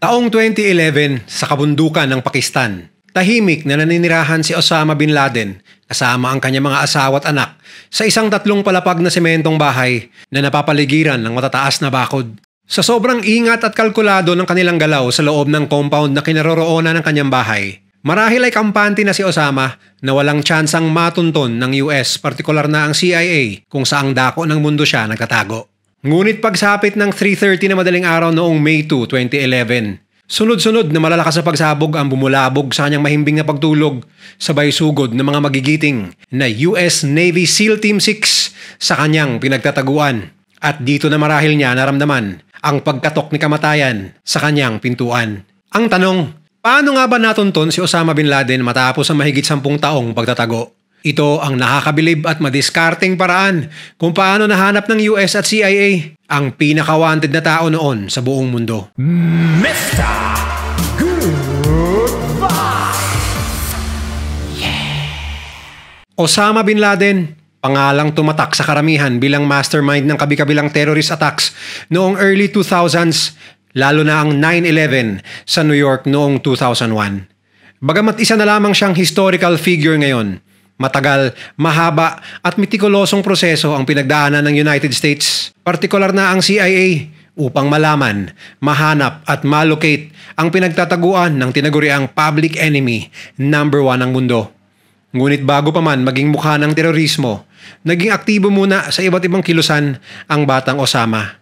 Taong 2011 sa kabundukan ng Pakistan, tahimik na naninirahan si Osama bin Laden kasama ang kanyang mga asawa at anak sa isang 3 palapag na sementong bahay na napapaligiran ng matataas na bakod. Sa sobrang ingat at kalkulado ng kanilang galaw sa loob ng compound na kinaroroonan ng kanyang bahay, marahil ay kampante na si Osama na walang tsansang matunton ng US, partikular na ang CIA, kung saang dako ng mundo siya nagtatago. Ngunit pagsapit ng 3:30 na madaling araw noong May 2, 2011, sunod-sunod na malalakas na pagsabog ang bumulabog sa kanyang mahimbing na pagtulog, sabay sugod ng mga magigiting na US Navy SEAL Team 6 sa kanyang pinagtataguan. At dito na marahil niya naramdaman ang pagkatok ni kamatayan sa kanyang pintuan. Ang tanong, paano nga ba natunton si Osama bin Laden matapos ang mahigit 10 taong pagtatago? Ito ang nakakabilib at madiskarteng paraan kung paano nahanap ng US at CIA ang pinaka-wanted na tao noon sa buong mundo. Mr. Goodbye! Osama bin Laden, pangalang tumatak sa karamihan bilang mastermind ng kabi-kabilang terrorist attacks noong early 2000s, lalo na ang 9/11 sa New York noong 2001. Bagamat isa na lamang siyang historical figure ngayon, matagal, mahaba at metikulosong proseso ang pinagdaanan ng United States, partikular na ang CIA, upang malaman, mahanap at malocate ang pinagtataguan ng tinaguriang public enemy number 1 ng mundo. Ngunit bago pa man maging mukha ng terorismo, naging aktibo muna sa iba't ibang kilusan ang batang Osama.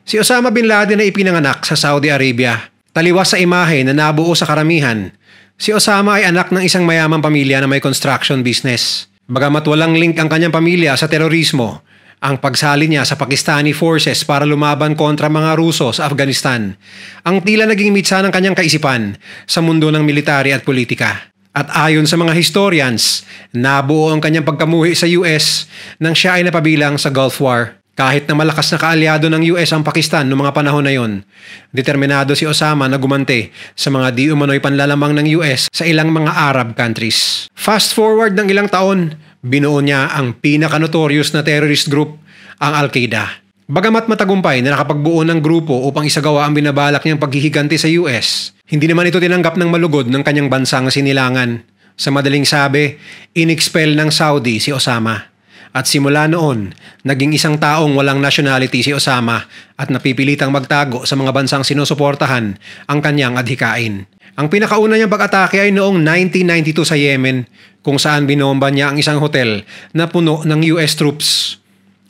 Si Osama bin Laden ay ipinanganak sa Saudi Arabia. Taliwas sa imahe na nabuo sa karamihan, si Osama ay anak ng isang mayamang pamilya na may construction business. Bagamat walang link ang kanyang pamilya sa terorismo, ang pagsali niya sa Pakistani forces para lumaban kontra mga Ruso sa Afghanistan, ang tila naging mitsa ng kanyang kaisipan sa mundo ng military at politika. At ayon sa mga historians, nabuo ang kanyang pagkamuhi sa US nang siya ay napabilang sa Gulf War. Kahit na malakas na kaalyado ng US ang Pakistan noong mga panahon na yon, determinado si Osama na gumante sa mga di umano'y panlalamang ng US sa ilang mga Arab countries. Fast forward ng ilang taon, binuo niya ang pinaka-notorious na terrorist group, ang Al-Qaeda. Bagamat matagumpay na nakapagbuo ng grupo upang isagawa ang binabalak niyang paghihiganti sa US, hindi naman ito tinanggap ng malugod ng kanyang bansang sinilangan. Sa madaling sabi, in-expel ng Saudi si Osama. At simula noon, naging isang taong walang nationality si Osama at napipilitang magtago sa mga bansang sinusuportahan ang kanyang adhikain. Ang pinakauna niyang pag-atake ay noong 1992 sa Yemen, kung saan binomba niya ang isang hotel na puno ng US troops.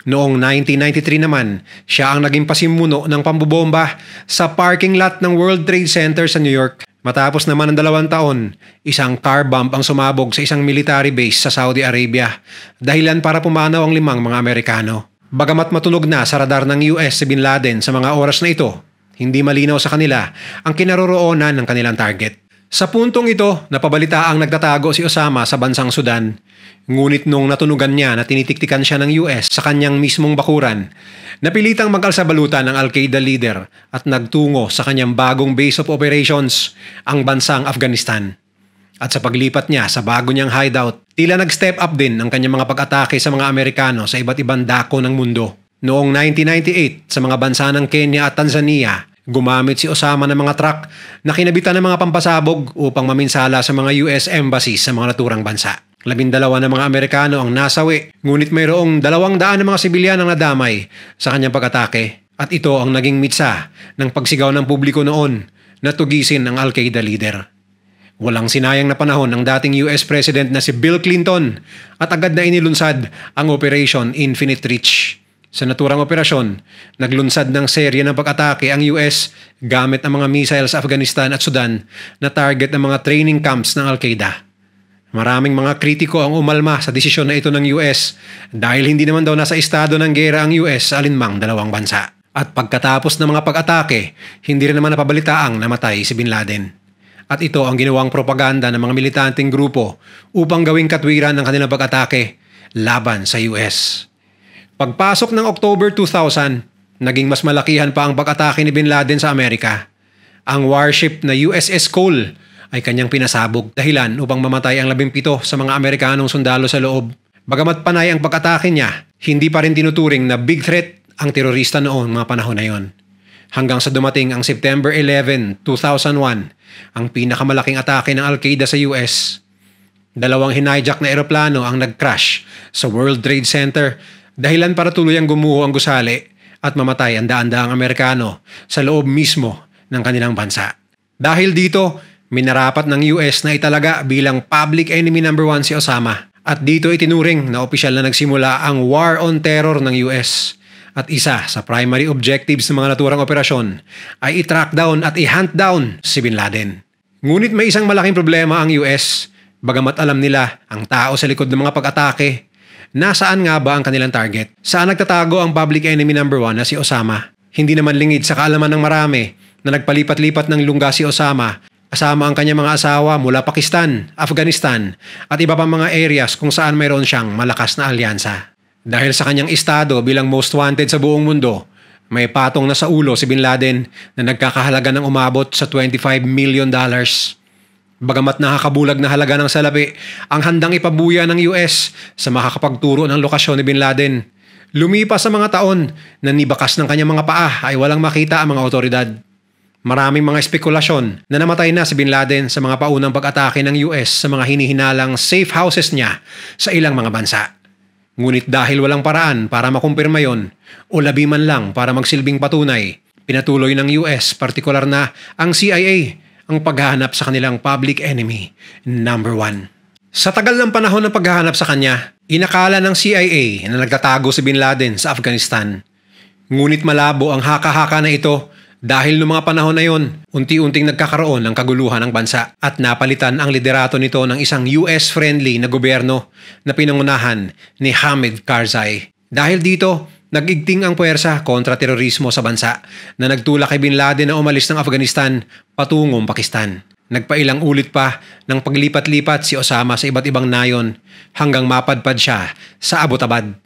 Noong 1993 naman, siya ang naging pasimuno ng pambobomba sa parking lot ng World Trade Center sa New York. Matapos naman ng 2 taon, isang car bomb ang sumabog sa isang military base sa Saudi Arabia, dahilan para pumanaw ang 5 mga Amerikano. Bagamat matunog na sa radar ng US si Bin Laden sa mga oras na ito, hindi malinaw sa kanila ang kinaroroonan ng kanilang target. Sa puntong ito, napabalitaang nagtatago si Osama sa bansang Sudan. Ngunit nung natunugan niya na tinitiktikan siya ng US sa kanyang mismong bakuran, napilitang mag-alsabalutan ng Al-Qaeda leader at nagtungo sa kanyang bagong base of operations, ang bansang Afghanistan. At sa paglipat niya sa bago niyang hideout, tila nag-step up din ang kanyang mga pag-atake sa mga Amerikano sa iba't ibang dako ng mundo. Noong 1998, sa mga bansa ng Kenya at Tanzania, gumamit si Osama ng mga truck na kinabitan ng mga pampasabog upang maminsala sa mga US embassies sa mga naturang bansa. 12 na mga Amerikano ang nasawi, ngunit mayroong 200 na mga sibilyan ang nadamay sa kanyang pag-atake. At ito ang naging mitsa ng pagsigaw ng publiko noon na tugisin ang Al-Qaeda leader. Walang sinayang na panahon ng dating US President na si Bill Clinton at agad na inilunsad ang Operation Infinite Reach. Sa naturang operasyon, naglunsad ng serye ng pag-atake ang US gamit ang mga missiles sa Afghanistan at Sudan na target ng mga training camps ng Al-Qaeda. Maraming mga kritiko ang umalma sa desisyon na ito ng US dahil hindi naman daw nasa estado ng gera ang US sa alinmang 2 bansa. At pagkatapos ng mga pag-atake, hindi rin naman napabalitaang namatay si Bin Laden. At ito ang ginawang propaganda ng mga militanteng grupo upang gawing katwiran ng kanilang pag-atake laban sa US. Pagpasok ng October 2000, naging mas malakihan pa ang pag-atake ni Bin Laden sa Amerika. Ang warship na USS Cole ay kanyang pinasabog dahilan upang mamatay ang 17 sa mga Amerikanong sundalo sa loob. Bagamat panay ang pag-atake niya, hindi pa rin tinuturing na big threat ang terorista noong mga panahon na yon. hanggang sa dumating ang September 11, 2001, ang pinakamalaking atake ng Al-Qaeda sa US. Dalawang hinijack na eroplano ang nag-crash sa World Trade Center, dahilan para tuluyang gumuho ang gusali at mamatay ang daan-daang Amerikano sa loob mismo ng kanilang bansa. Dahil dito, minarapat ng US na italaga bilang public enemy number 1 si Osama. At dito itinuring na opisyal na nagsimula ang War on Terror ng US. At isa sa primary objectives ng mga naturang operasyon ay i-track down at i-hunt down si Bin Laden. Ngunit may isang malaking problema ang US, bagamat alam nila ang tao sa likod ng mga pag-atake. Nasaan nga ba ang kanilang target? Saan nagtatago ang public enemy number 1 na si Osama? Hindi naman lingid sa kaalaman ng marami na nagpalipat-lipat ng lungga si Osama, kasama ang kanyang mga asawa mula Pakistan, Afghanistan at iba pang mga areas kung saan mayroon siyang malakas na alyansa. Dahil sa kanyang estado bilang most wanted sa buong mundo, may patong na sa ulo si Bin Laden na nagkakahalaga ng umabot sa $25 million. Bagamat nakakabulag na halaga ng salapi ang handang ipabuya ng US sa makakapagturo ng lokasyon ni Bin Laden, lumipas sa mga taon na nibakas ng kanyang mga paa ay walang makita ang mga otoridad. Maraming mga espekulasyon na namatay na si Bin Laden sa mga paunang pag-atake ng US sa mga hinihinalang safe houses niya sa ilang mga bansa. Ngunit dahil walang paraan para makumpirma yon o labi man lang para magsilbing patunay, pinatuloy ng US, partikular na ang CIA, ang paghahanap sa kanilang public enemy number 1. Sa tagal ng panahon ng paghahanap sa kanya, inakala ng CIA na nagtatago si Bin Laden sa Afghanistan. Ngunit malabo ang haka-haka na ito dahil noong mga panahon na yon, unti-unting nagkakaroon ng kaguluhan ng bansa at napalitan ang liderato nito ng isang US-friendly na gobyerno na pinangunahan ni Hamid Karzai. Dahil dito, nag-igting ang puwersa kontra terorismo sa bansa na nagtulak kay Bin Laden na umalis ng Afghanistan patungong Pakistan. Nagpailang ulit pa ng paglipat-lipat si Osama sa iba't ibang nayon hanggang mapadpad siya sa Abbottabad.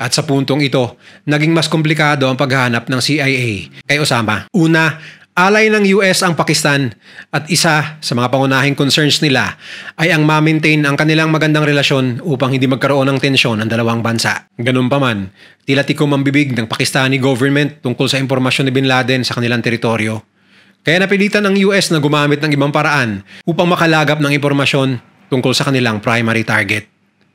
At sa puntong ito, naging mas komplikado ang paghahanap ng CIA kay Osama. Una, alay ng US ang Pakistan at isa sa mga pangunahing concerns nila ay ang ma-maintain ang kanilang magandang relasyon upang hindi magkaroon ng tensyon ang dalawang bansa. Ganun pa man, tila tikom ang bibig ng Pakistani government tungkol sa impormasyon ni Bin Laden sa kanilang teritoryo. Kaya napilitan ng US na gumamit ng ibang paraan upang makalagap ng impormasyon tungkol sa kanilang primary target.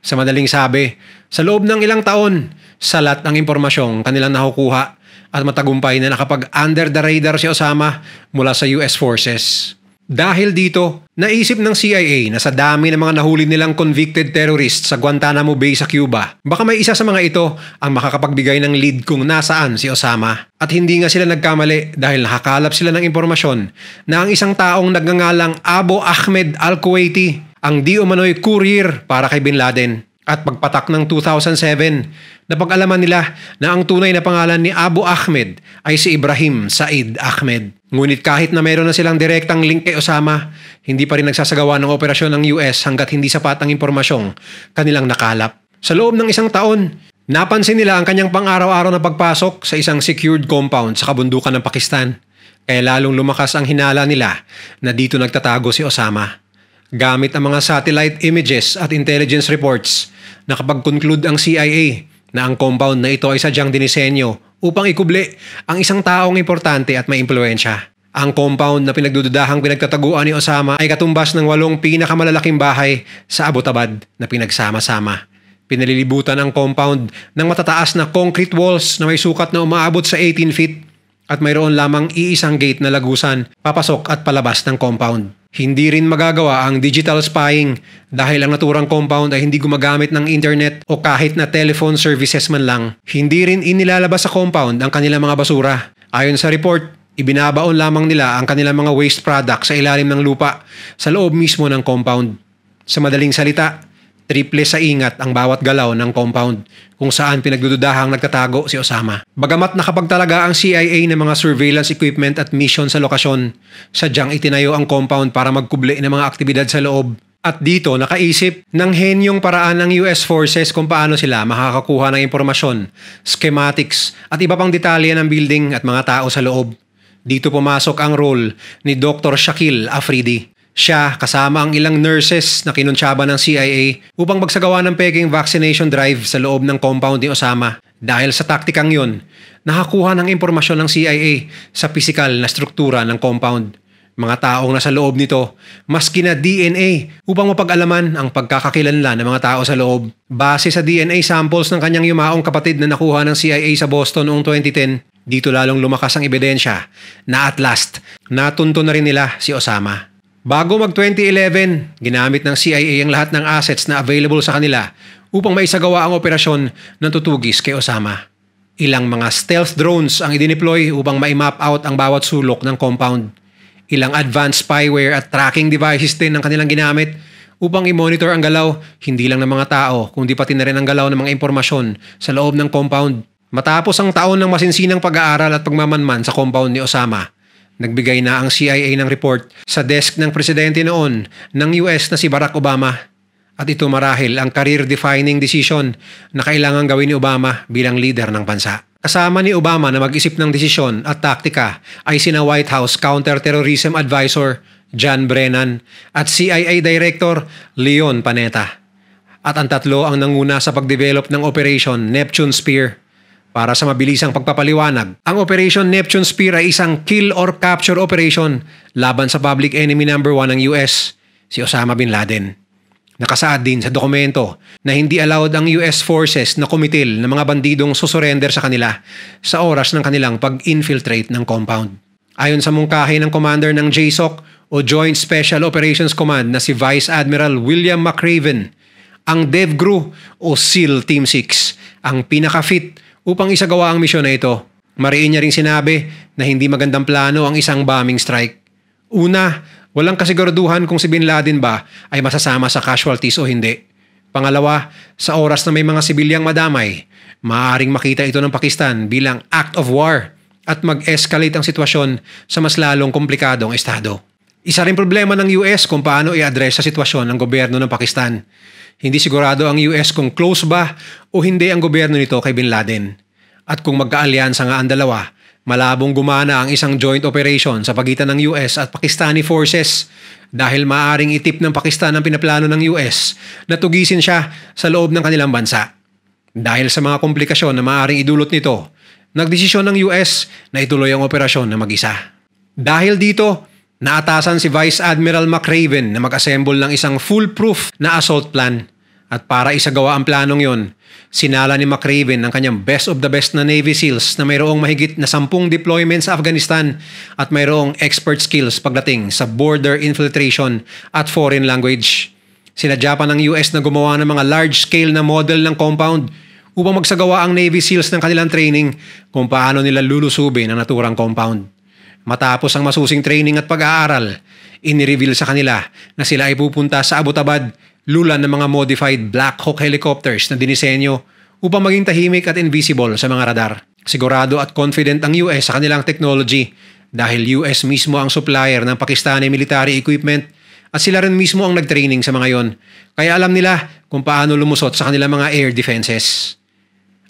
Sa madaling sabi, sa loob ng ilang taon, salat ang impormasyong kanilang nakukuha at matagumpay na nakapag-under the radar si Osama mula sa US forces. Dahil dito, naisip ng CIA na sa dami ng mga nahuli nilang convicted terrorists sa Guantanamo Bay sa Cuba, baka may isa sa mga ito ang makakapagbigay ng lead kung nasaan si Osama. At hindi nga sila nagkamali dahil nakakalap sila ng impormasyon na ang isang taong nagngangalang Abu Ahmed Al-Kuwaiti ang di umano'y courier para kay Bin Laden. At pagpatak ng 2007, napag-alaman nila na ang tunay na pangalan ni Abu Ahmed ay si Ibrahim Said Ahmed. Ngunit kahit na mayroon na silang direktang link kay Osama, hindi pa rin nagsasagawa ng operasyon ng US hanggat hindi sapat ang impormasyong kanilang nakalap. Sa loob ng isang taon, napansin nila ang kanyang pang-araw-araw na pagpasok sa isang secured compound sa kabundukan ng Pakistan. Kaya lalong lumakas ang hinala nila na dito nagtatago si Osama. Gamit ang mga satellite images at intelligence reports, nakapag-conclude ang CIA na ang compound na ito ay sadyang dinisenyo upang ikubli ang isang taong importante at may impluwensya. Ang compound na pinagdududahang pinagtataguan ni Osama ay katumbas ng 8 pinakamalalaking bahay sa Abbottabad na pinagsama-sama. Pinalilibutan ang compound ng matataas na concrete walls na may sukat na umaabot sa 18 feet at mayroon lamang iisang gate na lagusan, papasok at palabas ng compound. Hindi rin magagawa ang digital spying dahil ang naturang compound ay hindi gumagamit ng internet o kahit na telephone services man lang. Hindi rin inilalabas sa compound ang kanilang mga basura. Ayon sa report, ibinabaon lamang nila ang kanilang mga waste products sa ilalim ng lupa sa loob mismo ng compound. Sa madaling salita, triple sa ingat ang bawat galaw ng compound kung saan pinagdududahang nagtatago si Osama. Bagamat nakapagtalaga ang CIA ng mga surveillance equipment at mission sa lokasyon, sadyang itinayo ang compound para magkubli ng mga aktibidad sa loob. At dito nakaisip ng henyong paraan ng US forces kung paano sila makakakuha ng impormasyon, schematics at iba pang detalye ng building at mga tao sa loob. Dito pumasok ang role ni Dr. Shakil Afridi. Siya kasama ang ilang nurses na kinuntsaba ng CIA upang magsagawa ng peking vaccination drive sa loob ng compound ni Osama. Dahil sa taktikang yun, Nakakuha ng impormasyon ng CIA sa pisikal na struktura ng compound. Mga taong nasa loob nito, maski na DNA upang mapag-alaman ang pagkakakilanlan ng mga tao sa loob. Base sa DNA samples ng kanyang yumaong kapatid na nakuha ng CIA sa Boston noong 2010, dito lalong lumakas ang ebidensya na at last, natunto na rin nila si Osama. Bago mag-2011, ginamit ng CIA ang lahat ng assets na available sa kanila upang maisagawa ang operasyon ng tutugis kay Osama. Ilang mga stealth drones ang idineploy upang ma-map out ang bawat sulok ng compound. Ilang advanced spyware at tracking devices din ang kanilang ginamit upang i-monitor ang galaw hindi lang ng mga tao kundi pati na rin ang galaw ng mga impormasyon sa loob ng compound. Matapos ang taon ng masinsinang pag-aaral at pagmamanman sa compound ni Osama, nagbigay na ang CIA ng report sa desk ng presidente noon ng US na si Barack Obama. At ito marahil ang career-defining decision na kailangan gawin ni Obama bilang leader ng bansa. Kasama ni Obama na mag-isip ng desisyon at taktika ay sina White House Counterterrorism Advisor John Brennan at CIA Director Leon Panetta. At ang tatlo ang nanguna sa pagdevelop ng Operation Neptune Spear. Para sa mabilisang pagpapaliwanag, ang Operation Neptune Spear ay isang kill or capture operation laban sa public enemy number 1 ng US, si Osama Bin Laden. Nakasaad din sa dokumento na hindi allowed ang US forces na kumitil ng mga bandidong susurrender sa kanila sa oras ng kanilang pag-infiltrate ng compound. Ayon sa mungkahi ng commander ng JSOC o Joint Special Operations Command na si Vice Admiral William McRaven, ang DevGRU o SEAL Team 6 ang pinaka-fit upang isagawa ang misyon na ito. Mariin niya ring sinabi na hindi magandang plano ang isang bombing strike. Una, walang kasiguraduhan kung si Bin Laden ba ay masasama sa casualties o hindi. Pangalawa, sa oras na may mga sibilyang madamay, maaaring makita ito ng Pakistan bilang act of war at mag-escalate ang sitwasyon sa mas lalong komplikadong estado. Isa rin problema ng US kung paano i-address sa sitwasyon ng gobyerno ng Pakistan. Hindi sigurado ang US kung close ba o hindi ang gobyerno nito kay Bin Laden. At kung magkaalyansa nga ang dalawa, malabong gumana ang isang joint operation sa pagitan ng US at Pakistani forces dahil maaaring itip ng Pakistan ang pinaplano ng US na tugisin siya sa loob ng kanilang bansa. Dahil sa mga komplikasyon na maaaring idulot nito, nagdesisyon ng US na ituloy ang operasyon na mag-isa. Dahil dito, naatasan si Vice Admiral McRaven na mag-assemble ng isang foolproof na assault plan. At para isagawa ang planong yon, sinala ni McRaven ang kanyang best of the best na Navy SEALs na mayroong mahigit na 10 deployments sa Afghanistan at mayroong expert skills pagdating sa border infiltration at foreign language. Sinadya pa ng US na gumawa ng mga large-scale na model ng compound upang magsagawa ang Navy SEALs ng kanilang training kung paano nila lulusubin ang naturang compound. Matapos ang masusing training at pag-aaral, inireveal sa kanila na sila ay pupunta sa Abbottabad, lulan ng mga modified Black Hawk helicopters na dinisenyo upang maging tahimik at invisible sa mga radar. Sigurado at confident ang US sa kanilang technology dahil US mismo ang supplier ng Pakistani military equipment at sila rin mismo ang nagtraining sa mga yon. Kaya alam nila kung paano lumusot sa kanilang mga air defenses.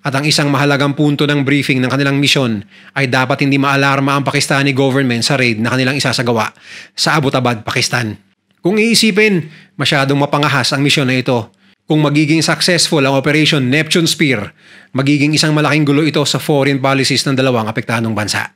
At ang isang mahalagang punto ng briefing ng kanilang misyon ay dapat hindi maalarma ang Pakistani government sa raid na kanilang isasagawa sa Abbottabad, Pakistan. Kung iisipin, masyadong mapangahas ang misyon na ito. Kung magiging successful ang Operation Neptune Spear, magiging isang malaking gulo ito sa foreign policies ng dalawang apektadong bansa.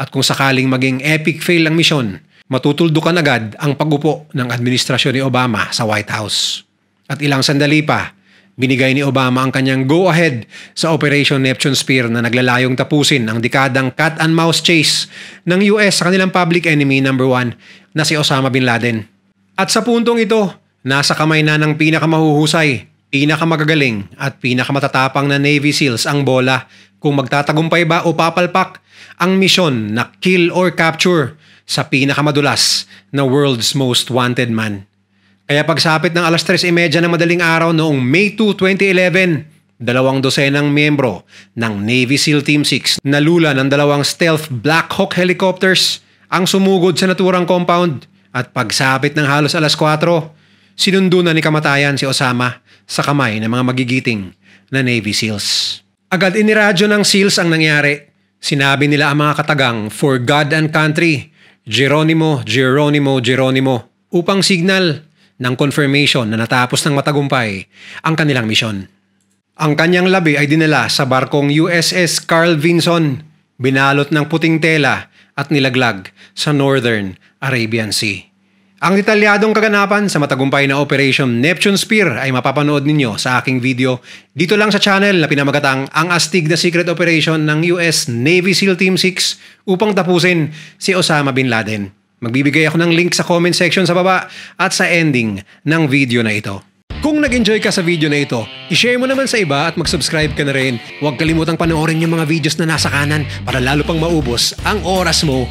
At kung sakaling maging epic fail ang misyon, matutuldukan agad ang pag-upo ng administrasyon ni Obama sa White House. At ilang sandali pa, binigay ni Obama ang kanyang go-ahead sa Operation Neptune Spear na naglalayong tapusin ang dekadang cat and mouse chase ng US sa kanilang public enemy number 1 na si Osama Bin Laden. At sa puntong ito, nasa kamay na ng pinakamahuhusay, pinakamagagaling at pinakamatatapang na Navy SEALs ang bola kung magtatagumpay ba o papalpak ang misyon na kill or capture sa pinakamadulas na world's most wanted man. Kaya pagsapit ng 3:30 ng madaling araw noong May 2, 2011, 200 miyembro ng Navy SEAL Team 6 na lula ng 2 stealth Black Hawk helicopters ang sumugod sa naturang compound. At pagsapit ng halos 4:00, sinundo na ni kamatayan si Osama sa kamay ng mga magigiting na Navy SEALs. Agad iniradyo ng SEALs ang nangyari. Sinabi nila ang mga katagang for God and country, Geronimo, Geronimo, Geronimo, upang signal ng confirmation na natapos ng matagumpay ang kanilang misyon. Ang kanyang labi ay dinala sa barkong USS Carl Vinson, binalot ng puting tela at nilaglag sa Northern Arabian Sea. Ang detalyadong kaganapan sa matagumpay na Operation Neptune Spear ay mapapanood ninyo sa aking video dito lang sa channel na pinamagatang Ang Astig na Secret Operation ng US Navy SEAL Team 6 upang tapusin si Osama Bin Laden. Magbibigay ako ng link sa comment section sa baba at sa ending ng video na ito. Kung nag-enjoy ka sa video na ito, i-share mo naman sa iba at mag-subscribe ka na rin. Huwag kalimutang panoorin yung mga videos na nasa kanan para lalo pang maubos ang oras mo